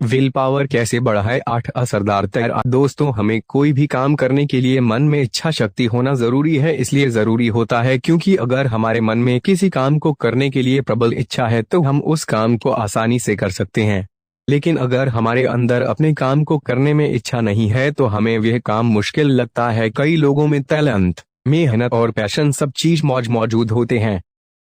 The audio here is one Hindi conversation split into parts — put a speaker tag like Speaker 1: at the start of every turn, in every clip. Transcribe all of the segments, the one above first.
Speaker 1: विल पावर कैसे बढ़ाए 8 असरदार तरीके। दोस्तों, हमें कोई भी काम करने के लिए मन में इच्छा शक्ति होना जरूरी है। इसलिए जरूरी होता है क्योंकि अगर हमारे मन में किसी काम को करने के लिए प्रबल इच्छा है तो हम उस काम को आसानी से कर सकते हैं। लेकिन अगर हमारे अंदर अपने काम को करने में इच्छा नहीं है तो हमें वह काम मुश्किल लगता है। कई लोगों में टैलेंट, मेहनत और पैशन सब चीज मौजूद होते हैं,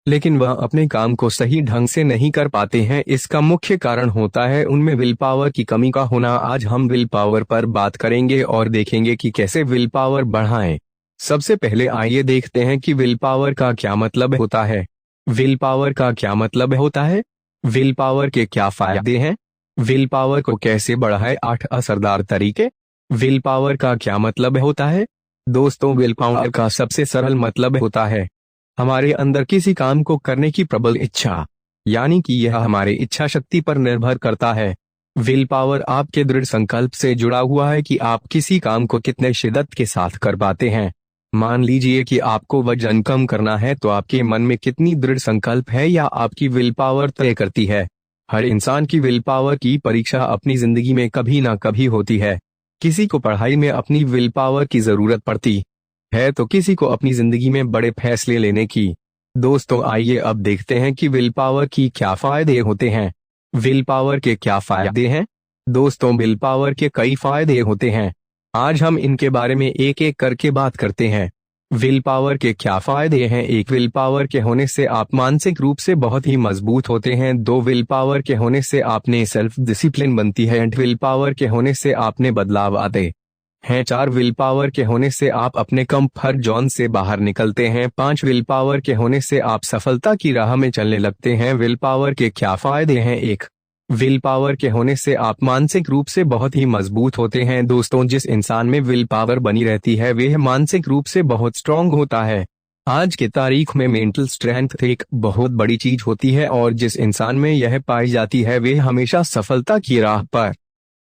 Speaker 1: लेकिन वह अपने काम को सही ढंग से नहीं कर पाते हैं। इसका मुख्य कारण होता है उनमें विल पावर की कमी का होना। आज हम विल पावर पर बात करेंगे और देखेंगे कि कैसे विल पावर बढ़ाएं। सबसे पहले आइए देखते हैं कि विल पावर का क्या मतलब होता है। विल पावर का क्या मतलब होता है? विल पावर के क्या फायदे हैं? विल पावर को कैसे बढ़ाएं? 8 असरदार तरीके। विल पावर का क्या मतलब होता है? दोस्तों, विल पावर का सबसे सरल मतलब होता है हमारे अंदर किसी काम को करने की प्रबल इच्छा, यानी कि यह हमारे इच्छा शक्ति पर निर्भर करता है। विल पावर आपके दृढ़ संकल्प से जुड़ा हुआ है कि आप किसी काम को कितने शिद्दत के साथ कर पाते हैं। मान लीजिए कि आपको वजन कम करना है तो आपके मन में कितनी दृढ़ संकल्प है या आपकी विल पावर तय करती है। हर इंसान की विल पावर की परीक्षा अपनी जिंदगी में कभी ना कभी होती है। किसी को पढ़ाई में अपनी विल पावर की जरूरत पड़ती है तो किसी को अपनी जिंदगी में बड़े फैसले लेने की। दोस्तों, आइए अब देखते हैं कि विल पावर की क्या फायदे होते हैं। विल पावर के क्या फायदे हैं? दोस्तों, विल पावर के कई फायदे होते हैं। आज हम इनके बारे में एक एक करके बात करते हैं। विल पावर के क्या फायदे हैं? 1, विल पावर के होने से आप मानसिक रूप से बहुत ही मजबूत होते हैं। 2, विल पावर के होने से आपने सेल्फ डिसिप्लिन बनती है। 8, विल पावर के होने से आपने बदलाव आते हैं। 4, विल पावर के होने से आप अपने कंफर्ट जोन से बाहर निकलते हैं। 5, विल पावर के होने से आप सफलता की राह में चलने लगते हैं। विल पावर के क्या फायदे हैं? 1, विल पावर के होने से आप मानसिक रूप से बहुत ही मजबूत होते हैं। दोस्तों, जिस इंसान में विल पावर बनी रहती है वह मानसिक रूप से बहुत स्ट्रांग होता है। आज के तारीख में मेंटल स्ट्रेंथ एक बहुत बड़ी चीज होती है और जिस इंसान में यह पाई जाती है वह हमेशा सफलता की राह पर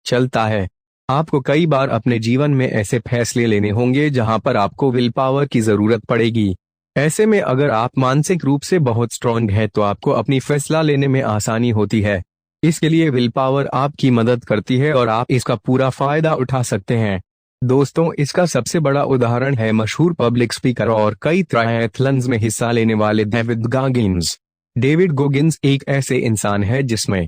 Speaker 1: चलता है। आपको कई बार अपने जीवन में ऐसे फैसले लेने होंगे जहां पर आपको विल पावर की जरूरत पड़ेगी। ऐसे में अगर आप मानसिक रूप से बहुत स्ट्रांग है तो आपको अपनी फैसला लेने में आसानी होती है। इसके लिए विल पावर आपकी मदद करती है और आप इसका पूरा फायदा उठा सकते हैं। दोस्तों, इसका सबसे बड़ा उदाहरण है मशहूर पब्लिक स्पीकर और कई ट्रायथलन्स में हिस्सा लेने वाले डेविड गॉगिंस। डेविड गॉगिंस एक ऐसे इंसान है जिसमें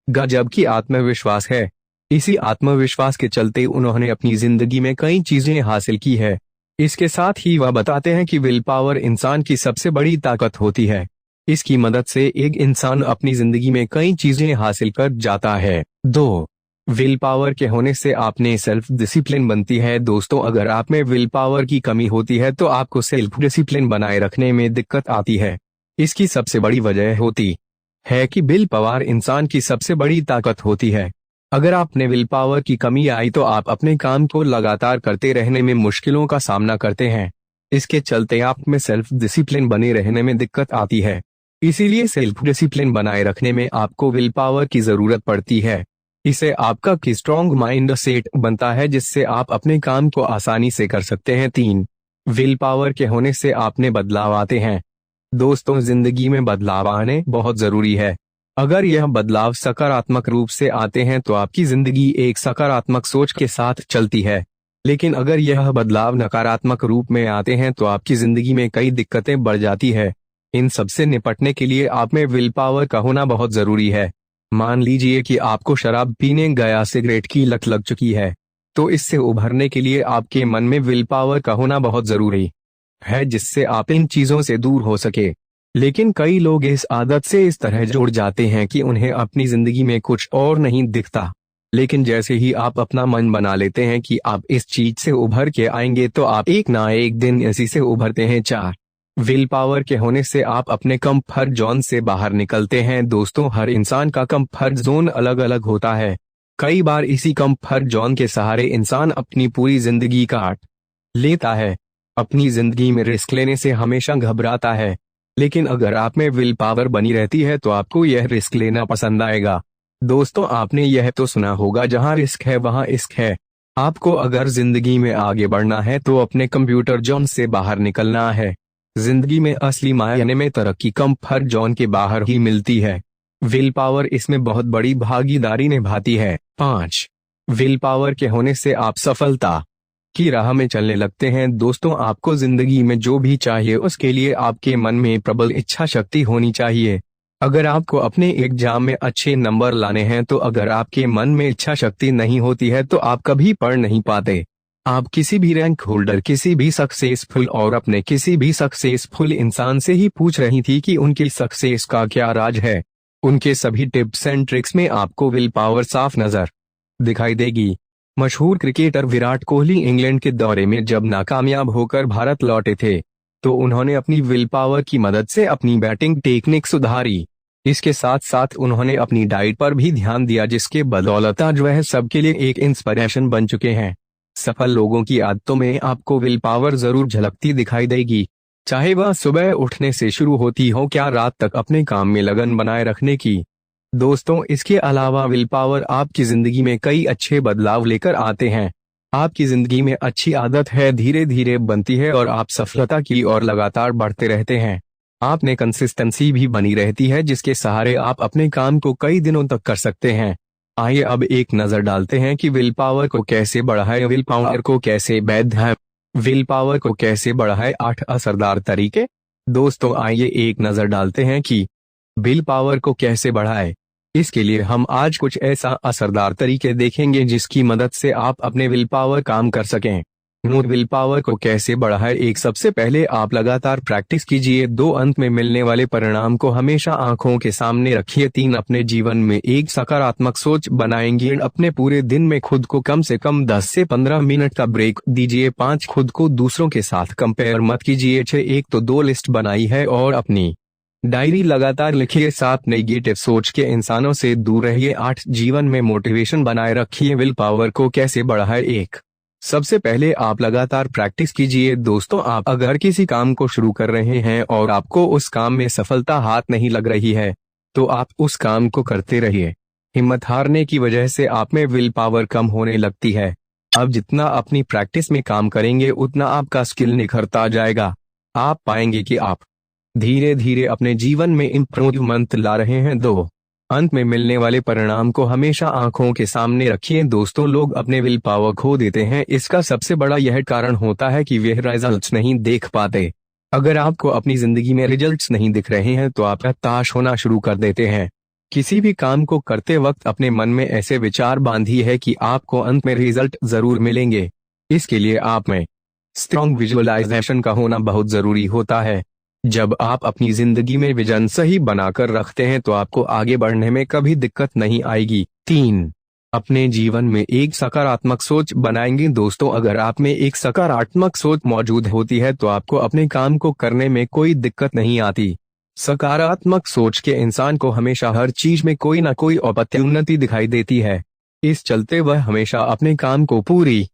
Speaker 1: गजब की आत्मविश्वास है। इसी आत्मविश्वास के चलते उन्होंने अपनी जिंदगी में कई चीजें हासिल की है। इसके साथ ही वह बताते हैं कि विल पावर इंसान की सबसे बड़ी ताकत होती है। इसकी मदद से एक इंसान अपनी जिंदगी में कई चीजें हासिल कर जाता है। 2, विल पावर के होने से आपने सेल्फ डिसिप्लिन बनती है। दोस्तों, अगर आप में विल पावर की कमी होती है तो आपको सेल्फ डिसिप्लिन बनाए रखने में दिक्कत आती है। इसकी सबसे बड़ी वजह होती है कि विल पावर इंसान की सबसे बड़ी ताकत होती है। अगर आपने विल पावर की कमी आई तो आप अपने काम को लगातार करते रहने में मुश्किलों का सामना करते हैं। इसके चलते आप में सेल्फ डिसिप्लिन बने रहने में दिक्कत आती है। इसीलिए सेल्फ डिसिप्लिन बनाए रखने में आपको विल पावर की जरूरत पड़ती है। इसे आपका की स्ट्रॉन्ग माइंड सेट बनता है जिससे आप अपने काम को आसानी से कर सकते हैं। 3, विल पावर के होने से आपने बदलाव आते हैं। दोस्तों, जिंदगी में बदलाव आने बहुत जरूरी है। अगर यह बदलाव सकारात्मक रूप से आते हैं तो आपकी जिंदगी एक सकारात्मक सोच के साथ चलती है। लेकिन अगर यह बदलाव नकारात्मक रूप में आते हैं तो आपकी जिंदगी में कई दिक्कतें बढ़ जाती है। इन सब से निपटने के लिए आप में विल पावर का होना बहुत जरूरी है। मान लीजिए कि आपको शराब पीने या सिगरेट की लत लग चुकी है, तो इससे उभरने के लिए आपके मन में विल पावर का होना बहुत जरूरी है जिससे आप इन चीजों से दूर हो सके। लेकिन कई लोग इस आदत से इस तरह जुड़ जाते हैं कि उन्हें अपनी जिंदगी में कुछ और नहीं दिखता। लेकिन जैसे ही आप अपना मन बना लेते हैं कि आप इस चीज से उभर के आएंगे तो आप एक ना एक दिन इसी से उभरते हैं। 4, विल पावर के होने से आप अपने कंफर्ट जोन से बाहर निकलते हैं। दोस्तों, हर इंसान का कंफर्ट जोन अलग अलग होता है। कई बार इसी कंफर्ट जोन के सहारे इंसान अपनी पूरी जिंदगी काट लेता है। अपनी जिंदगी में रिस्क लेने से हमेशा घबराता है। लेकिन अगर आप में विल पावर बनी रहती है तो आपको यह रिस्क लेना पसंद आएगा। दोस्तों, आपने यह तो सुना होगा, जहां रिस्क है वहां इश्क है। आपको अगर जिंदगी में आगे बढ़ना है तो अपने कंप्यूटर जोन से बाहर निकलना है। जिंदगी में असली मायने में तरक्की कंफर्ट जोन के बाहर ही मिलती है। विल पावर इसमें बहुत बड़ी भागीदारी निभाती है। 5. विल पावर के होने से आप सफलता की राह में चलने लगते हैं। दोस्तों, आपको जिंदगी में जो भी चाहिए उसके लिए आपके मन में प्रबल इच्छा शक्ति होनी चाहिए। अगर आपको अपने एग्जाम में अच्छे नंबर लाने हैं तो अगर आपके मन में इच्छा शक्ति नहीं होती है तो आप कभी पढ़ नहीं पाते। आप किसी भी रैंक होल्डर, किसी भी सक्सेसफुल और अपने किसी भी सक्सेसफुल इंसान से ही पूछ रही थी कि उनकी सक्सेस का क्या राज है। उनके सभी टिप्स एंड ट्रिक्स में आपको विल पावर साफ नजर दिखाई देगी। मशहूर क्रिकेटर विराट कोहली इंग्लैंड के दौरे में जब नाकामयाब होकर भारत लौटे थे तो उन्होंने अपनी विल पावर की मदद से अपनी बैटिंग टेक्निक सुधारी। इसके साथ साथ उन्होंने अपनी डाइट पर भी ध्यान दिया, जिसके बदौलत आज वह सबके लिए एक इंस्पिरेशन बन चुके हैं। सफल लोगों की आदतों में आपको विल पावर जरूर झलकती दिखाई देगी, चाहे वह सुबह उठने से शुरू होती हो क्या रात तक अपने काम में लगन बनाए रखने की। दोस्तों, इसके अलावा विल पावर आपकी जिंदगी में कई अच्छे बदलाव लेकर आते हैं। आपकी जिंदगी में अच्छी आदत है धीरे धीरे बनती है और आप सफलता की ओर लगातार बढ़ते रहते हैं। आप में कंसिस्टेंसी भी बनी रहती है, जिसके सहारे आप अपने काम को कई दिनों तक कर सकते हैं। आइए अब एक नजर डालते हैं कि विल पावर को कैसे बढ़ाएं, विल पावर को कैसे बढ़ाएं, विल पावर को कैसे बढ़ाएं। 8 असरदार तरीके। दोस्तों, आइए एक नजर डालते हैं कि विल पावर को कैसे बढ़ाएं। इसके लिए हम आज कुछ ऐसा असरदार तरीके देखेंगे जिसकी मदद से आप अपने विल पावर काम कर सकें। नोट विल पावर को कैसे बढ़ाएं। 1. सबसे पहले आप लगातार प्रैक्टिस कीजिए। 2. अंत में मिलने वाले परिणाम को हमेशा आंखों के सामने रखिए। 3. अपने जीवन में एक सकारात्मक सोच बनाएंगे। अपने पूरे दिन में खुद को कम से कम 10 से 15 मिनट का ब्रेक दीजिए। 5. खुद को दूसरों के साथ कंपेयर मत कीजिए। 6. एक तो 2 लिस्ट बनाई है और अपनी डायरी लगातार लिखिए। 7. नेगेटिव सोच के इंसानों से दूर रहिए। 8. जीवन में मोटिवेशन बनाए रखिए। विल पावर को कैसे बढ़ाएं। 1. सबसे पहले आप लगातार प्रैक्टिस कीजिए। दोस्तों, आप अगर किसी काम को शुरू कर रहे हैं और आपको उस काम में सफलता हाथ नहीं लग रही है तो आप उस काम को करते रहिए। हिम्मत हारने की वजह से आप में विल पावर कम होने लगती है। अब जितना अपनी प्रैक्टिस में काम करेंगे उतना आपका स्किल निखरता जाएगा। आप पाएंगे कि आप धीरे धीरे अपने जीवन में इंप्रूवमेंट ला रहे हैं। 2. अंत में मिलने वाले परिणाम को हमेशा आंखों के सामने रखिए। दोस्तों, लोग अपने विल पावर खो देते हैं। इसका सबसे बड़ा यह कारण होता है कि वे रिजल्ट्स नहीं देख पाते। अगर आपको अपनी जिंदगी में रिजल्ट्स नहीं दिख रहे हैं तो आप हताश होना शुरू कर देते हैं। किसी भी काम को करते वक्त अपने मन में ऐसे विचार बांधिए है कि आपको अंत में रिजल्ट जरूर मिलेंगे। इसके लिए आप में स्ट्रॉन्ग विजुअलाइजेशन का होना बहुत जरूरी होता है। जब आप अपनी जिंदगी में विजन सही बनाकर रखते हैं तो आपको आगे बढ़ने में कभी दिक्कत नहीं आएगी। 3. अपने जीवन में एक सकारात्मक सोच बनाएंगे। दोस्तों, अगर आप में एक सकारात्मक सोच मौजूद होती है तो आपको अपने काम को करने में कोई दिक्कत नहीं आती। सकारात्मक सोच के इंसान को हमेशा हर चीज में कोई ना कोई अपॉर्चुनिटी दिखाई देती है। इस चलते वह हमेशा अपने काम को पूरी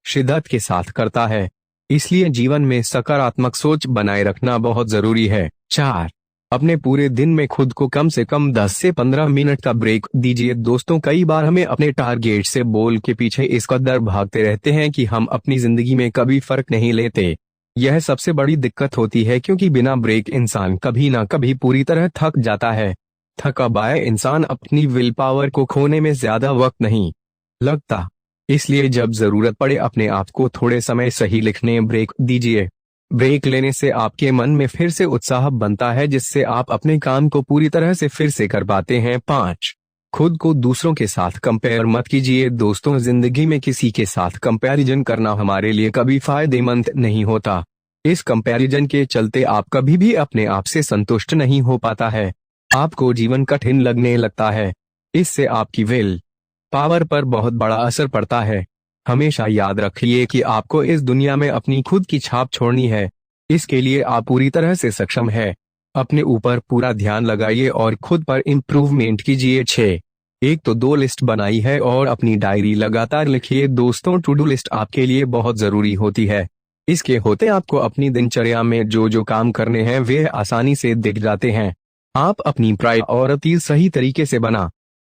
Speaker 1: शिद्दत के साथ करता है। इसलिए जीवन में सकारात्मक सोच बनाए रखना बहुत जरूरी है। 4. अपने पूरे दिन में खुद को कम से कम 10 से 15 मिनट का ब्रेक दीजिए। दोस्तों, कई बार हमें अपने टारगेट से बोल के पीछे इस कदर भागते रहते हैं कि हम अपनी जिंदगी में कभी फर्क नहीं लेते। यह सबसे बड़ी दिक्कत होती है क्योंकि बिना ब्रेक इंसान कभी ना कभी पूरी तरह थक जाता है। थका हुआ इंसान अपनी विल पावर को खोने में ज्यादा वक्त नहीं लगता। इसलिए जब जरूरत पड़े अपने आप को थोड़े समय सही लिखने ब्रेक दीजिए। ब्रेक लेने से आपके मन में फिर से उत्साह बनता है, जिससे आप अपने काम को पूरी तरह से फिर से कर पाते हैं। 5. खुद को दूसरों के साथ कंपेयर मत कीजिए। दोस्तों, जिंदगी में किसी के साथ कंपैरिजन करना हमारे लिए कभी फायदेमंद नहीं होता। इस कंपैरिजन के चलते आप कभी भी अपने आप से संतुष्ट नहीं हो पाता है। आपको जीवन कठिन लगने लगता है। इससे आपकी विल पावर पर बहुत बड़ा असर पड़ता है। हमेशा याद रखिए कि आपको इस दुनिया में अपनी खुद की छाप छोड़नी है। इसके लिए आप पूरी तरह से सक्षम है। अपने ऊपर पूरा ध्यान लगाइए और खुद पर इम्प्रूवमेंट कीजिए। 6. एक तो 2 लिस्ट बनाई है और अपनी डायरी लगातार लिखिए। दोस्तों, टू डू लिस्ट आपके लिए बहुत जरूरी होती है। इसके होते आपको अपनी दिनचर्या में जो जो काम करने हैं वे आसानी से दिख जाते हैं। आप अपनी प्रायोरिटी सही तरीके से बना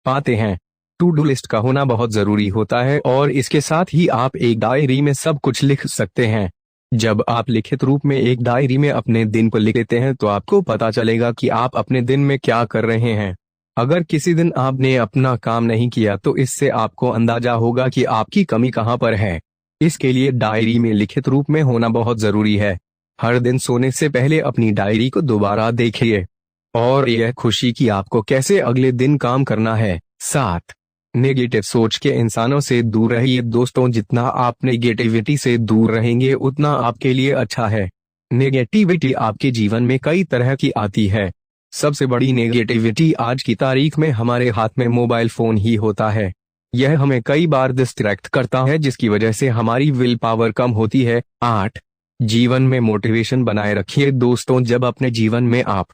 Speaker 1: पाते हैं। टू डू लिस्ट का होना बहुत जरूरी होता है और इसके साथ ही आप एक डायरी में सब कुछ लिख सकते हैं। जब आप लिखित रूप में एक डायरी में अपने दिन को लिख लेते हैं तो आपको पता चलेगा कि आप अपने दिन में क्या कर रहे हैं। अगर किसी दिन आपने अपना काम नहीं किया तो इससे आपको अंदाजा होगा कि आपकी कमी कहाँ पर है। इसके लिए डायरी में लिखित रूप में होना बहुत जरूरी है। हर दिन सोने से पहले अपनी डायरी को दोबारा देखिए और यह खुशी कि आपको कैसे अगले दिन काम करना है। 7. नेगेटिव सोच के इंसानों से दूर रहिए। दोस्तों, जितना आप नेगेटिविटी से दूर रहेंगे उतना आपके लिए अच्छा है। नेगेटिविटी आपके जीवन में कई तरह की आती है। सबसे बड़ी नेगेटिविटी आज की तारीख में हमारे हाथ में मोबाइल फोन ही होता है। यह हमें कई बार डिस्ट्रैक्ट करता है जिसकी वजह से हमारी विल पावर कम होती है। 8. जीवन में मोटिवेशन बनाए रखिए। दोस्तों, जब अपने जीवन में आप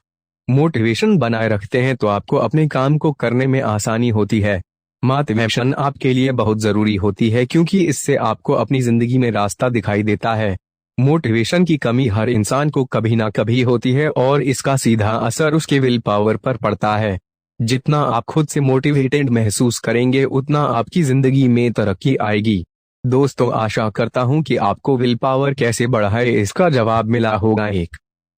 Speaker 1: मोटिवेशन बनाए रखते हैं तो आपको अपने काम को करने में आसानी होती है। मोटिवेशन आपके लिए बहुत जरूरी होती है क्योंकि इससे आपको अपनी जिंदगी में रास्ता दिखाई देता है। मोटिवेशन की कमी हर इंसान को कभी ना कभी होती है और इसका सीधा असर उसके विल पावर पर पड़ता है। जितना आप खुद से मोटिवेटेड महसूस करेंगे उतना आपकी जिंदगी में तरक्की आएगी। दोस्तों, आशा करता हूं कि आपको विल पावर कैसे बढ़ाए इसका जवाब मिला होगा। एक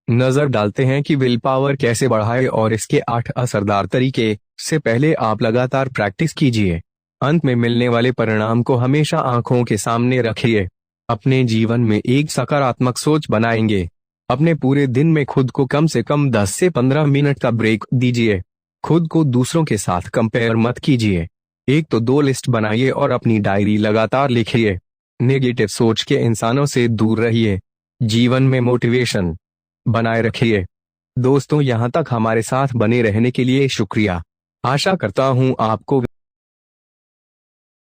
Speaker 1: नजर डालते हैं कि विल पावर कैसे बढ़ाए और इसके 8 असरदार तरीके। से पहले आप लगातार प्रैक्टिस कीजिए। अंत में मिलने वाले परिणाम को हमेशा आंखों के सामने रखिए। अपने जीवन में एक सकारात्मक सोच बनाएंगे। अपने पूरे दिन में खुद को कम से कम 10 से 15 मिनट का ब्रेक दीजिए। खुद को दूसरों के साथ कंपेयर मत कीजिए। 1 तो 2 लिस्ट बनाइए और अपनी डायरी लगातार लिखिए। नेगेटिव सोच के इंसानों से दूर रहिए। जीवन में मोटिवेशन बनाए रखिए। दोस्तों, यहाँ तक हमारे साथ बने रहने के लिए शुक्रिया। आशा करता हूँ आपको